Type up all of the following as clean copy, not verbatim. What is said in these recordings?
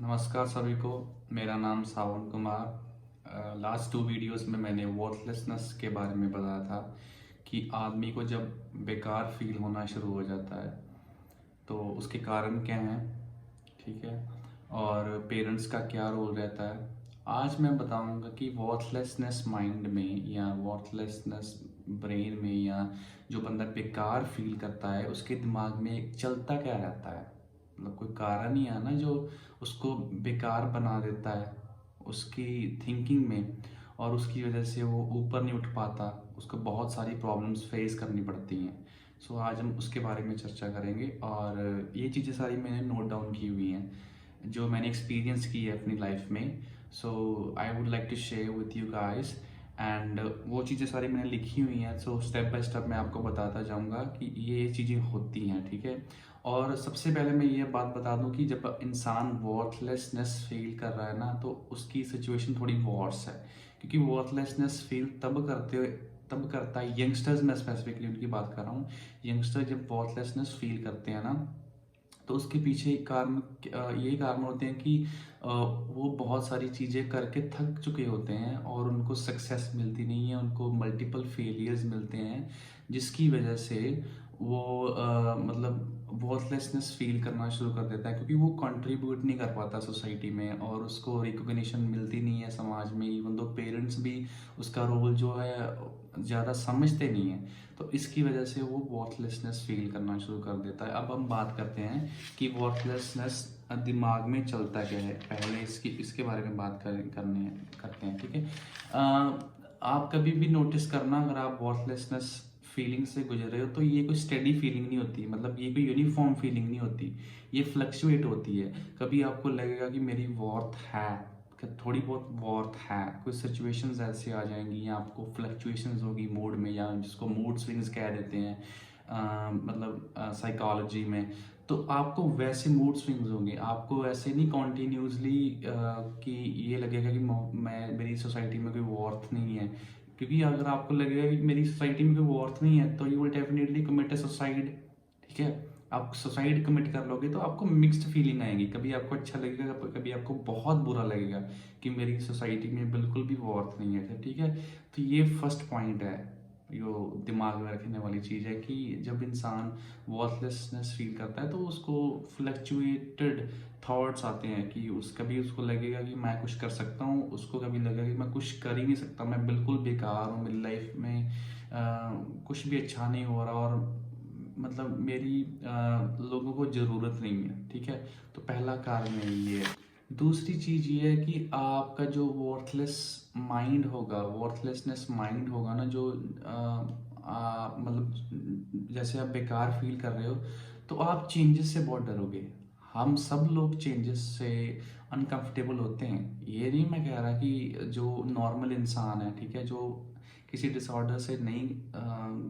नमस्कार सभी को। मेरा नाम सावन कुमार। लास्ट 2 वीडियोस में मैंने वर्थलेसनेस के बारे में बताया था कि आदमी को जब बेकार फील होना शुरू हो जाता है तो उसके कारण क्या हैं, ठीक है, और पेरेंट्स का क्या रोल रहता है। आज मैं बताऊंगा कि वर्थलेसनेस माइंड में या वर्थलेसनेस ब्रेन में या जो बंदा बेकार फील करता है उसके दिमाग में चलता क्या रहता है। मतलब कोई कारण ही है ना जो उसको बेकार बना देता है उसकी थिंकिंग में, और उसकी वजह से वो ऊपर नहीं उठ पाता, उसको बहुत सारी प्रॉब्लम्स फेस करनी पड़ती हैं। सो आज हम उसके बारे में चर्चा करेंगे और ये चीज़ें सारी मैंने नोट डाउन की हुई हैं जो मैंने एक्सपीरियंस की है अपनी लाइफ में। So I would like to share with you guys and वो चीज़ें सारी मैंने लिखी हुई हैं। सो स्टेप बाय स्टेप मैं आपको बताता जाऊंगा कि ये चीज़ें होती हैं, ठीक है। और सबसे पहले मैं ये बात बता दूं कि जब इंसान वर्थलेसनेस फील कर रहा है ना तो उसकी सिचुएशन थोड़ी वर्स है, क्योंकि वर्थलेसनेस फील तब करता है यंगस्टर्स में, स्पेसिफिकली उनकी बात कर रहा हूँ। यंगस्टर जब वर्थलेसनेस फील करते हैं ना तो उसके पीछे एक कारण यही कारण होते हैं कि वो बहुत सारी चीज़ें करके थक चुके होते हैं और उनको सक्सेस मिलती नहीं है, उनको मल्टीपल फेलियर्स मिलते हैं, जिसकी वजह से वो मतलब वर्थलेसनेस फील करना शुरू कर देता है, क्योंकि वो कंट्रीब्यूट नहीं कर पाता सोसाइटी में और उसको रिकॉग्निशन मिलती नहीं है समाज में। इवन दो पेरेंट्स भी उसका रोल जो है ज़्यादा समझते नहीं है, तो इसकी वजह से वो वर्थलेसनेस फील करना शुरू कर देता है। अब हम बात करते हैं कि वर्थलेसनेस दिमाग में चलता क्या है। पहले इसके बारे में बात करते हैं, ठीक है। आप कभी भी नोटिस करना, अगर आप वर्थलेसनेस फीलिंग से गुजर रहे हो तो ये कोई स्टेडी फीलिंग नहीं होती, मतलब ये कोई यूनिफॉर्म फीलिंग नहीं होती, ये फ्लक्चुएट होती है। कभी आपको लगेगा कि मेरी वर्थ है, कि थोड़ी बहुत वर्थ है, कुछ सिचुएशंस ऐसे आ जाएंगी या आपको फ्लक्चुएशंस होगी मूड में, या जिसको मूड स्विंग्स कह देते हैं मतलब साइकोलॉजी में। तो आपको वैसे मूड स्विंग्स होंगे, आपको ऐसे नहीं कॉन्टिन्यूसली कि ये लगेगा कि मैं मेरी सोसाइटी में कोई वर्थ नहीं है। क्योंकि अगर आपको लगेगा कि मेरी सोसाइटी में कोई वर्थ नहीं है तो you will definitely commit a suicide, ठीक है। आप सुसाइड कमिट कर लोगे तो आपको मिक्स्ड फीलिंग आएंगी, कभी आपको अच्छा लगेगा, कभी आपको बहुत बुरा लगेगा कि मेरी सोसाइटी में बिल्कुल भी वर्थ नहीं है, ठीक है। तो ये फर्स्ट पॉइंट है, जो दिमाग में रखने वाली चीज़ है कि जब इंसान वर्थलेसनेस फील करता है तो उसको फ्लक्चुएटेड थॉट्स आते हैं कि कभी उसको लगेगा कि मैं कुछ कर सकता हूँ, उसको कभी लगेगा कि मैं कुछ कर ही नहीं सकता, मैं बिल्कुल बेकार हूँ, मेरी लाइफ में कुछ भी अच्छा नहीं हो रहा और मतलब मेरी लोगों को ज़रूरत नहीं है, ठीक है। तो पहला कारण है ये। दूसरी चीज़ ये है कि आपका जो वर्थलेसनेस माइंड होगा ना, जो मतलब जैसे आप बेकार फील कर रहे हो तो आप चेंजेस से बहुत डरोगे। हम सब लोग चेंजेस से अनकंफर्टेबल होते हैं। ये नहीं मैं कह रहा कि जो नॉर्मल इंसान है, ठीक है, जो किसी डिसऑर्डर से नहीं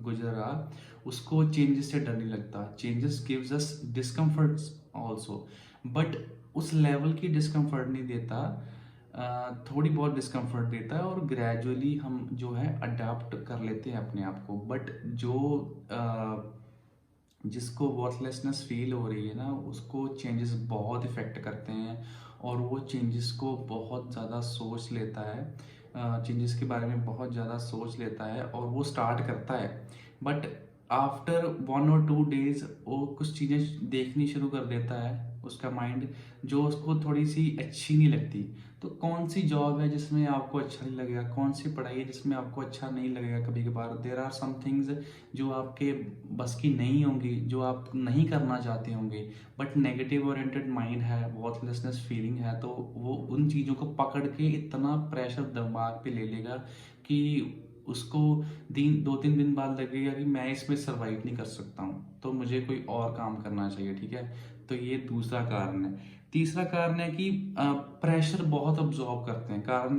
गुजर रहा, उसको चेंजेस से डर नहीं लगता। Changes gives us discomforts also, but उस लेवल की डिस्कम्फर्ट नहीं देता, थोड़ी बहुत डिस्कम्फर्ट देता है और ग्रेजुअली हम जो है अडाप्ट कर लेते हैं अपने आप को। बट जो जिसको वर्थलेसनेस फील हो रही है ना उसको चेंजेस बहुत इफेक्ट करते हैं और वो चेंजेस को बहुत ज़्यादा सोच लेता है, चेंजेस के बारे में बहुत ज़्यादा सोच लेता है और वो स्टार्ट करता है। बट आफ्टर 1 और 2 डेज वो कुछ चीज़ें देखनी शुरू कर देता है उसका माइंड, जो उसको थोड़ी सी अच्छी नहीं लगती। तो कौन सी जॉब है जिसमें आपको अच्छा नहीं लगेगा, कौन सी पढ़ाई है जिसमें आपको अच्छा नहीं लगेगा। कभी कभार देर आर सम थिंग्स जो आपके बस की नहीं होंगी, जो आप नहीं करना चाहते होंगे, बट नेगेटिव ओरिएंटेड माइंड है, वर्थलेसनेस फीलिंग है, तो वो उन चीज़ों को पकड़ के इतना प्रेशर दिमाग पे ले लेगा कि उसको 2-3 दिन बाद लगेगा कि मैं इसमें सरवाइव नहीं कर सकता हूँ, तो मुझे कोई और काम करना चाहिए, ठीक है। तो ये दूसरा कारण है। तीसरा कारण है कि प्रेशर बहुत अब्जॉर्ब करते हैं। कारण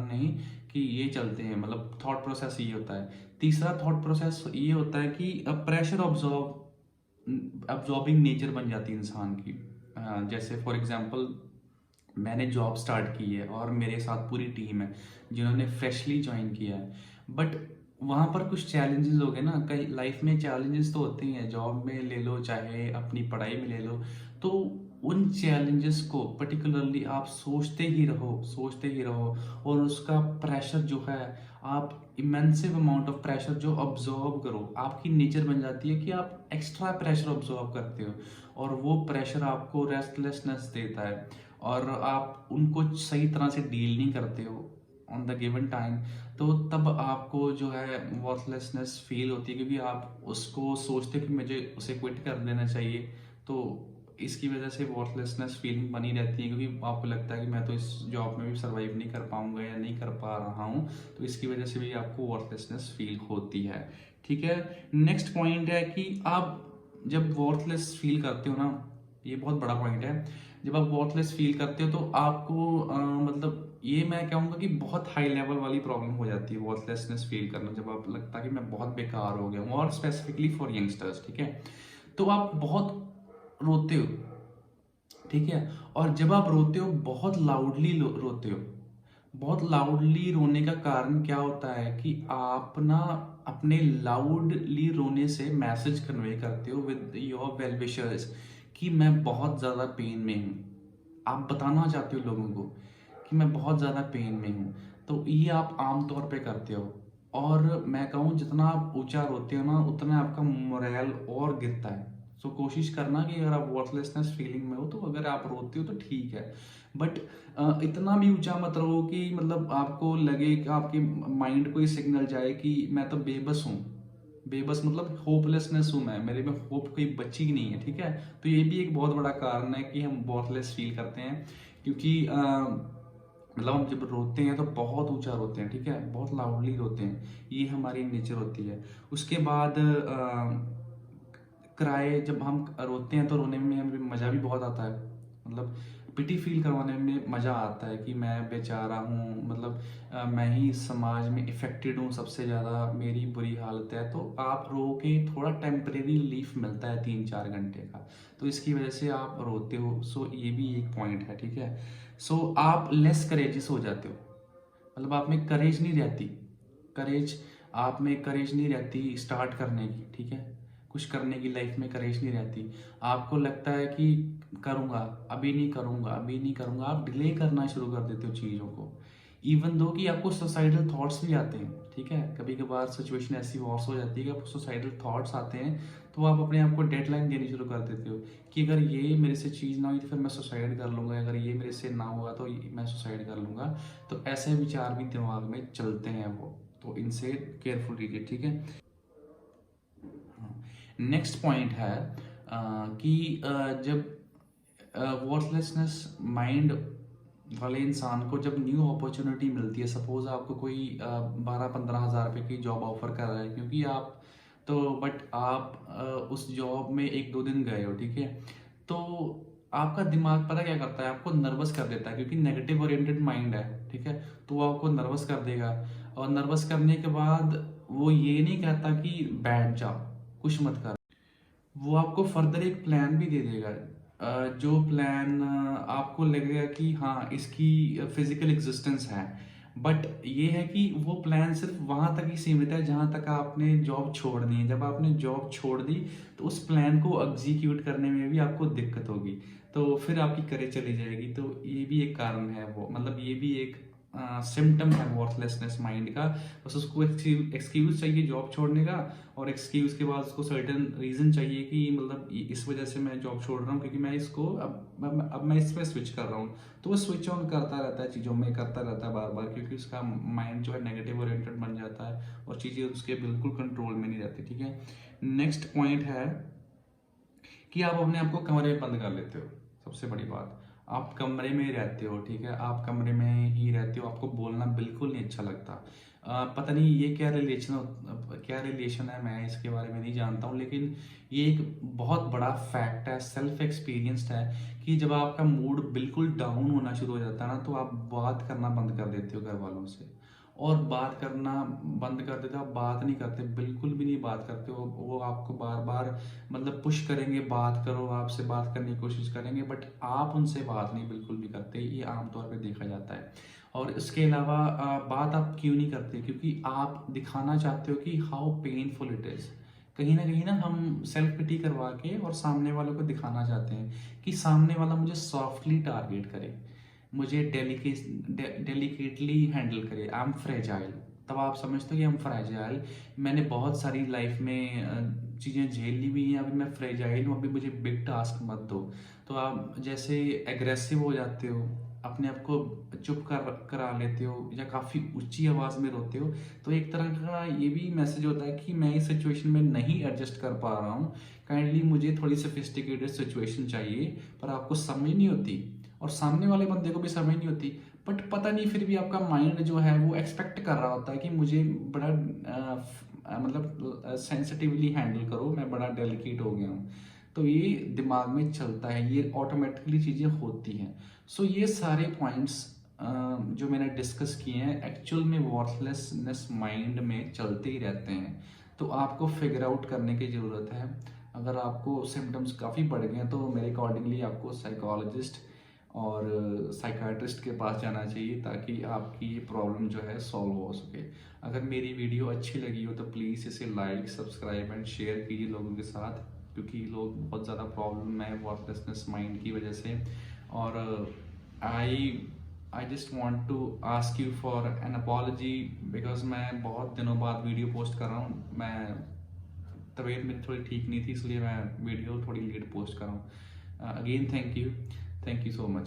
नहीं कि ये चलते हैं, मतलब थॉट प्रोसेस ये होता है। तीसरा थॉट प्रोसेस ये होता है कि प्रेशर अब्जॉर्बिंग नेचर बन जाती है इंसान की। जैसे फॉर एग्जांपल मैंने जॉब स्टार्ट की है और मेरे साथ पूरी टीम है जिन्होंने फ्रेशली ज्वाइन किया है, बट वहाँ पर कुछ चैलेंजेस हो गए ना। कई लाइफ में चैलेंजेस तो होते ही हैं, जॉब में ले लो चाहे अपनी पढ़ाई में ले लो। तो उन चैलेंजेस को पर्टिकुलरली आप सोचते ही रहो, और उसका प्रेशर जो है, आप इमेंसिव अमाउंट ऑफ प्रेशर जो ऑब्जॉर्व करो, आपकी नेचर बन जाती है कि आप एक्स्ट्रा प्रेशर ऑब्जॉर्व करते हो, और वो प्रेशर आपको रेस्टलेसनेस देता है, और आप उनको सही तरह से डील नहीं करते हो ऑन द गिवन टाइम। तो तब आपको जो है वर्थलेसनेस फील होती है, क्योंकि आप उसको सोचते हो कि मुझे उसे क्विट कर देना चाहिए। तो इसकी वजह से वर्थलेसनेस फीलिंग बनी रहती है, क्योंकि आपको लगता है कि मैं तो इस जॉब में भी सर्वाइव नहीं कर पाऊंगा या नहीं कर पा रहा हूँ, तो इसकी वजह से भी आपको वर्थलेसनेस फील होती है। ठीक है। नेक्स्ट पॉइंट है कि आप जब वर्थलेस फील करते हो ना, ये बहुत बड़ा पॉइंट है, जब आप वर्थलेस फील करते हो तो आपको मतलब ये मैं कहूँगा कि बहुत हाई लेवल वाली प्रॉब्लम हो जाती है वर्थलेसनेस फील करना, जब आप लगता है कि मैं बहुत बेकार हो गया हूँ, और स्पेसिफिकली फॉर यंगस्टर्स। ठीक है। तो आप बहुत रोते हो, ठीक है, और जब आप रोते हो बहुत लाउडली रोते हो। बहुत लाउडली रोने का कारण क्या होता है कि आप ना अपने लाउडली रोने से मैसेज कन्वे करते हो विद योर वेल विशर्स कि मैं बहुत ज़्यादा पेन में हूँ। आप बताना चाहते हो लोगों को कि मैं बहुत ज़्यादा पेन में हूँ। तो ये आप आम तौर पे करते हो, और मैं कहूँ जितना आप ऊंचा रोते हो ना, उतना आपका मोरल और गिरता है। सो कोशिश करना कि अगर आप वर्थलेसनेस फीलिंग में हो, तो अगर आप रोते हो तो ठीक है, बट इतना भी ऊंचा मत रहो कि मतलब आपको लगे कि आपके माइंड को ये सिग्नल जाए कि मैं तो बेबस हूँ। बेबस मतलब होपलेसनेस हूँ मैं, मेरे में होप कोई बची नहीं है। ठीक है। तो ये भी एक बहुत बड़ा कारण है कि हम वर्थलेस फील करते हैं, क्योंकि मतलब हम जब रोते हैं तो बहुत ऊंचा रोते हैं, ठीक है, बहुत लाउडली रोते हैं, ये हमारी नेचर होती है। उसके बाद क्राई, जब हम रोते हैं तो रोने में हमें मज़ा भी बहुत आता है, मतलब पिटी फील करवाने में मज़ा आता है कि मैं बेचारा हूँ, मतलब मैं ही समाज में इफेक्टेड हूँ सबसे ज़्यादा, मेरी बुरी हालत है। तो आप रो के थोड़ा टेम्परेरी रिलीफ मिलता है 3-4 घंटे का, तो इसकी वजह से आप रोते हो। सो ये भी एक पॉइंट है। ठीक है। सो आप लेस करेजियस हो जाते हो, मतलब आप में करेज नहीं रहती, करेज आप में करेज नहीं रहती स्टार्ट करने की। ठीक है। कुछ करने की लाइफ में करेज नहीं रहती, आपको लगता है कि करूँगा, अभी नहीं करूँगा, अभी नहीं करूँगा, आप डिले करना शुरू कर देते हो चीज़ों को, इवन दो कि आपको सुसाइडल थॉट्स भी आते हैं। ठीक है। कभी कभार सिचुएशन ऐसी वॉर्स हो जाती है कि आपको सुसाइडल थॉट्स आते हैं, तो आप अपने आप को डेडलाइन देनी शुरू कर देते हो कि अगर ये मेरे से चीज़ ना हुई तो फिर मैं सुसाइड कर लूँगा, अगर ये मेरे से ना हुआ तो मैं सुसाइड कर लूँगा। तो ऐसे विचार भी दिमाग में चलते हैं वो, तो इनसे केयरफुल रहिए। ठीक है। नेक्स्ट पॉइंट है कि जब वर्थलेसनेस माइंड वाले इंसान को जब न्यू अपॉर्चुनिटी मिलती है, सपोज आपको कोई 12-15 हज़ार रुपये की जॉब ऑफर कर रहा है, क्योंकि आप तो बट आप उस जॉब में 1-2 दिन गए हो। ठीक है। तो आपका दिमाग पता क्या करता है, आपको नर्वस कर देता है, क्योंकि नेगेटिव ओरिएंटेड माइंड है। ठीक है। तो वो आपको नर्वस कर देगा, और नर्वस करने के बाद वो ये नहीं कहता कि बैठ जा, कुछ मत कर, वो आपको फर्दर एक प्लान भी दे देगा, जो प्लान आपको लगेगा कि हाँ इसकी फिजिकल एग्जिस्टेंस है, बट ये है कि वो प्लान सिर्फ वहाँ तक ही सीमित है जहाँ तक आपने जॉब छोड़नी है। जब आपने जॉब छोड़ दी तो उस प्लान को एग्जीक्यूट करने में भी आपको दिक्कत होगी, तो फिर आपकी करेज चली जाएगी। तो ये भी एक कारण है, वो मतलब ये भी एक सिम्टम है वर्थलेसनेस माइंड का। बस उसको एक्सक्यूज चाहिए जॉब छोड़ने का, और एक्सक्यूज के बाद उसको सर्टेन रीजन चाहिए कि मतलब इस वजह से मैं जॉब छोड़ रहा हूँ, क्योंकि मैं इसको अब मैं इसमें स्विच कर रहा हूँ। तो वो स्विच ऑन करता रहता है, चीज़ों में करता रहता है बार बार, क्योंकि उसका माइंड जो है नेगेटिव ओरिएंटेड बन जाता है, और चीज़ें उसके बिल्कुल कंट्रोल में नहीं रहती। ठीक है। नेक्स्ट पॉइंट है कि आप अपने आप को कमरे में बंद कर लेते हो। सबसे बड़ी बात, आप कमरे में ही रहते हो। ठीक है। आप कमरे में ही रहते हो, आपको बोलना बिल्कुल नहीं अच्छा लगता। पता नहीं ये क्या रिलेशन है, मैं इसके बारे में नहीं जानता हूँ, लेकिन ये एक बहुत बड़ा फैक्ट है, सेल्फ एक्सपीरियंस्ड है, कि जब आपका मूड बिल्कुल डाउन होना शुरू हो जाता है ना, तो आप बात करना बंद कर देते हो घर वालों से, और बात करना बंद कर देते हो, आप बात नहीं करते, बिल्कुल भी नहीं बात करते हो। वो आपको बार बार मतलब पुश करेंगे, बात करो, आपसे बात करने की कोशिश करेंगे, बट आप उनसे बात नहीं बिल्कुल भी करते, ये आमतौर पे देखा जाता है। और इसके अलावा बात आप क्यों नहीं करते, क्योंकि आप दिखाना चाहते हो कि हाउ पेनफुल इट इज़, कहीं ना हम सेल्फ पिटी करवा के और सामने वालों को दिखाना चाहते हैं कि सामने वाला मुझे सॉफ्टली टारगेट करे, मुझे डेलिकेटली हैंडल करे। I am fragile. तब आप समझते हो कि हम फ्रेजाइल। मैंने बहुत सारी लाइफ में चीज़ें झेल ली हुई हैं, अभी मैं फ्रेजाइल हूँ, अभी मुझे बिग टास्क मत दो। तो आप जैसे एग्रेसिव हो जाते हो, अपने आप को चुप करा लेते हो, या काफ़ी ऊंची आवाज़ में रोते हो, तो एक तरह का ये भी मैसेज होता है कि मैं इस सिचुएशन में नहीं एडजस्ट कर पा रहा हूँ, काइंडली मुझे थोड़ी सोफिस्टिकेटेड सिचुएशन चाहिए। पर आपको समझ नहीं होती और सामने वाले बंदे को भी समझ नहीं होती, बट पता नहीं फिर भी आपका माइंड जो है वो एक्सपेक्ट कर रहा होता है कि मुझे बड़ा मतलब सेंसिटिवली हैंडल करो, मैं बड़ा डेलिकेट हो गया हूँ। तो ये दिमाग में चलता है, ये ऑटोमेटिकली चीज़ें होती हैं। सो ये सारे पॉइंट्स जो मैंने डिस्कस किए हैं एक्चुअल में वॉर्थलेसनेस माइंड में चलते ही रहते हैं। तो आपको फिगर आउट करने की ज़रूरत है। अगर आपको सिम्टम्स काफ़ी बढ़ गए हैं तो मेरे अकॉर्डिंगली आपको साइकोलॉजिस्ट और साइकाट्रिस्ट के पास जाना चाहिए, ताकि आपकी ये प्रॉब्लम जो है सॉल्व हो सके। अगर मेरी वीडियो अच्छी लगी हो तो प्लीज़ इसे लाइक, सब्सक्राइब एंड शेयर कीजिए लोगों के साथ, क्योंकि लोग बहुत ज़्यादा प्रॉब्लम है वॉर्थलेसनेस माइंड की वजह से। और I just want to ask you for an apology, because मैं बहुत दिनों बाद वीडियो पोस्ट कर रहा हूँ। मैं तबीयत मेरी थोड़ी ठीक नहीं थी, इसलिए मैं वीडियो थोड़ी लेट पोस्ट कर रहा हूँ। Again thank you so much.